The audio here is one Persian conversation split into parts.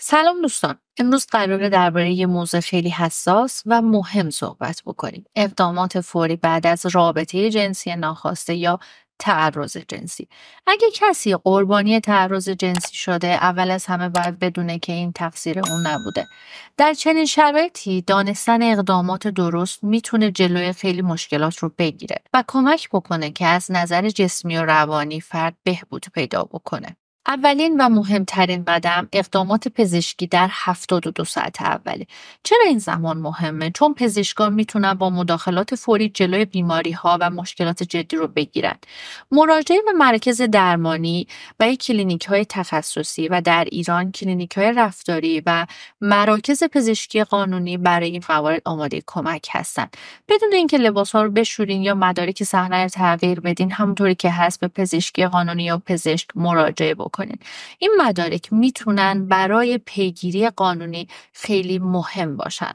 سلام دوستان، امروز قراره درباره یه موضوع خیلی حساس و مهم صحبت بکنیم. اقدامات فوری بعد از رابطه جنسی ناخواسته یا تعرض جنسی. اگه کسی قربانی تعرض جنسی شده، اول از همه باید بدونه که این تقصیر اون نبوده. در چنین شرایطی دانستن اقدامات درست میتونه جلوی خیلی مشکلات رو بگیره و کمک بکنه که از نظر جسمی و روانی فرد بهبود پیدا بکنه. اولین و مهمترین قدم اقدامات پزشکی در 72 ساعت اوله. چرا این زمان مهمه؟ چون پزشکان میتونن با مداخلات فوری جلوی بیماری ها و مشکلات جدی رو بگیرن. مراجعه به مراکز درمانی و کلینیک های تخصصی و در ایران کلینیک های رفتاری و مراکز پزشکی قانونی برای این موارد آماده کمک هستند. بدون اینکه لباس ها رو بشورین یا مدارک صحنه رو تغییر بدین، همونطوری که هست به پزشکی قانونی یا پزشک مراجعه بکنین. این مدارک میتونن برای پیگیری قانونی خیلی مهم باشن.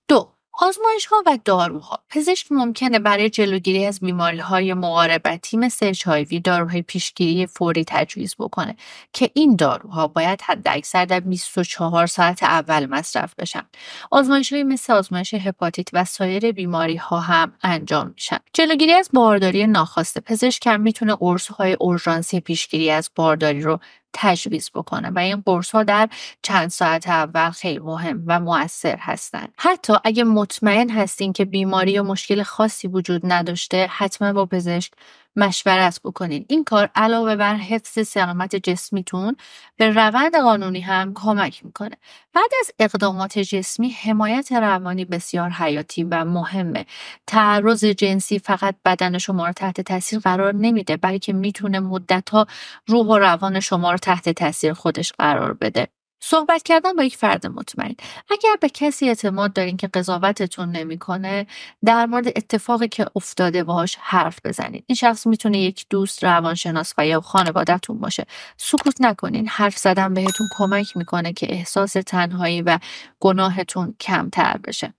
2. آزمایش‌ها و داروها. پزشک ممکنه برای جلوگیری از بیماری‌های مقاربتی مثل HIV داروهای پیشگیری فوری تجویز بکنه که این داروها باید حداکثر در 24 ساعت اول مصرف بشن. آزمایش‌های مثل آزمایش هپاتیت و سایر بیماری‌ها هم انجام میشن. جلوگیری از بارداری ناخواسته. پزشک هم میتونه قرص‌های اورژانسی پیشگیری از بارداری رو تجویز بکنه و این قرص‌ها در چند ساعت اول خیلی مهم و مؤثر هستند. حتی اگه مطمئن هستین که بیماری یا مشکل خاصی وجود نداشته، حتما با پزشک مشورت بکنین. این کار علاوه بر حفظ سلامت جسمیتون به روند قانونی هم کمک میکنه. بعد از اقدامات جسمی، حمایت روانی بسیار حیاتی و مهمه. تعرض جنسی فقط بدن شما رو تحت تاثیر قرار نمیده، بلکه میتونه مدت‌ها روح و روان شما رو تحت تاثیر خودش قرار بده. صحبت کردن با یک فرد مطمئن. اگر به کسی اعتماد دارین که قضاوتتون نمیکنه، در مورد اتفاقی که افتاده باهاش حرف بزنید. این شخص میتونه یک دوست، روانشناس و یا خانواده‌تون باشه. سکوت نکنین. حرف زدن بهتون کمک میکنه که احساس تنهایی و گناهتون کمتر بشه.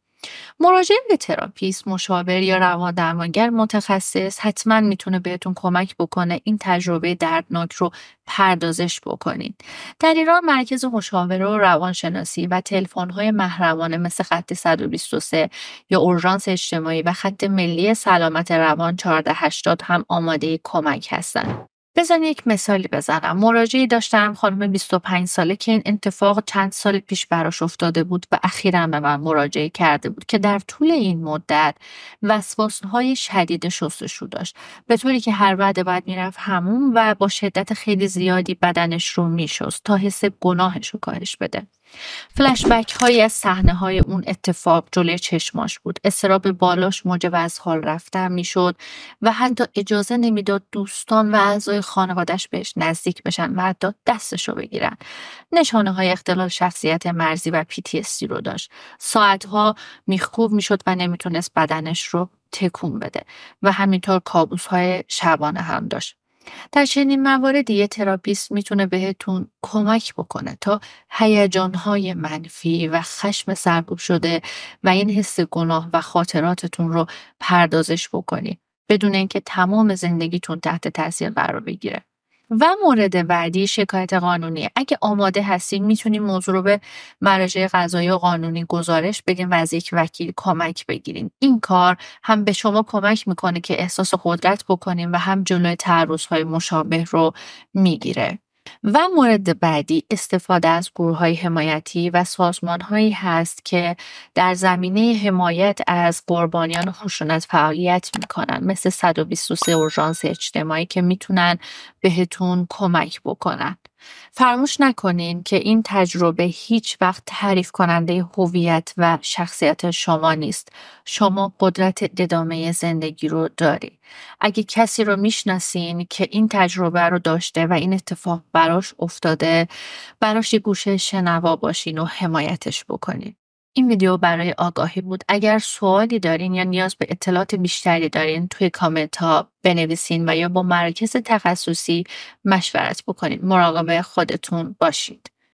مراجعه به تراپیست، مشاور یا روان‌درمانگر متخصص حتما میتونه بهتون کمک بکنه این تجربه دردناک رو پردازش بکنید. در ایران مراکز مشاوره و روانشناسی و تلفن‌های محرمانه مثل خط 123 یا اورژانس اجتماعی و خط ملی سلامت روان 1480 هم آماده کمک هستند. بذارین یک مثالی بزنم. مراجعه‌ای داشتم، خانم 25 ساله که این اتفاق چند سال پیش براش افتاده بود و اخیراً به من مراجعه کرده بود که در طول این مدت وسواس‌های شدید شستشو داشت، به طوری که هر وعده بعد میرفت حموم و با شدت خیلی زیادی بدنش رو میشست تا حس گناهش رو کاهش بده. فلش بک هایی از صحنه های اون اتفاق جلوی چشماش بود. اضطراب بالاش موجب از حال رفتن میشد و حتی اجازه نمیداد دوستان و اعضای خانوادش بهش نزدیک بشن و حتی دستشو بگیرن. نشانه های اختلال شخصیت مرزی و PTSD رو داشت. ساعتها میخکوب میشد و نمیتونست بدنش رو تکون بده و همینطور کابوس های شبانه هم داشت. در چنین مواردی یه تراپیست میتونه بهتون کمک بکنه تا هیجانهای منفی و خشم سرکوب شده و این حس گناه و خاطراتتون رو پردازش بکنی بدون اینکه تمام زندگیتون تحت تاثیر قرار بگیره. و مورد بعدی شکایت قانونی. اگه آماده هستین میتونین موضوع رو به مراجع قضایی و قانونی گزارش بدین و از یک وکیل کمک بگیرین. این کار هم به شما کمک میکنه که احساس قدرت بکنین و هم جلوی تعرض‌های مشابه رو میگیره. و مورد بعدی استفاده از گروه‌های حمایتی و سازمان‌هایی هست که در زمینه حمایت از قربانیان خشونت فعالیت میکنن، مثل 123 اورژانس اجتماعی که میتونن بهتون کمک بکنن. فراموش نکنین که این تجربه هیچ وقت تعریف کننده هویت و شخصیت شما نیست. شما قدرت ادامه زندگی رو دارید. اگه کسی رو میشناسین که این تجربه رو داشته و این اتفاق براش افتاده، براش یه گوشه شنوا باشین و حمایتش بکنین. این ویدیو برای آگاهی بود. اگر سوالی دارین یا نیاز به اطلاعات بیشتری دارین توی کامنت ها بنویسین و یا با مراکز تخصصی مشورت بکنین. مراقب خودتون باشید.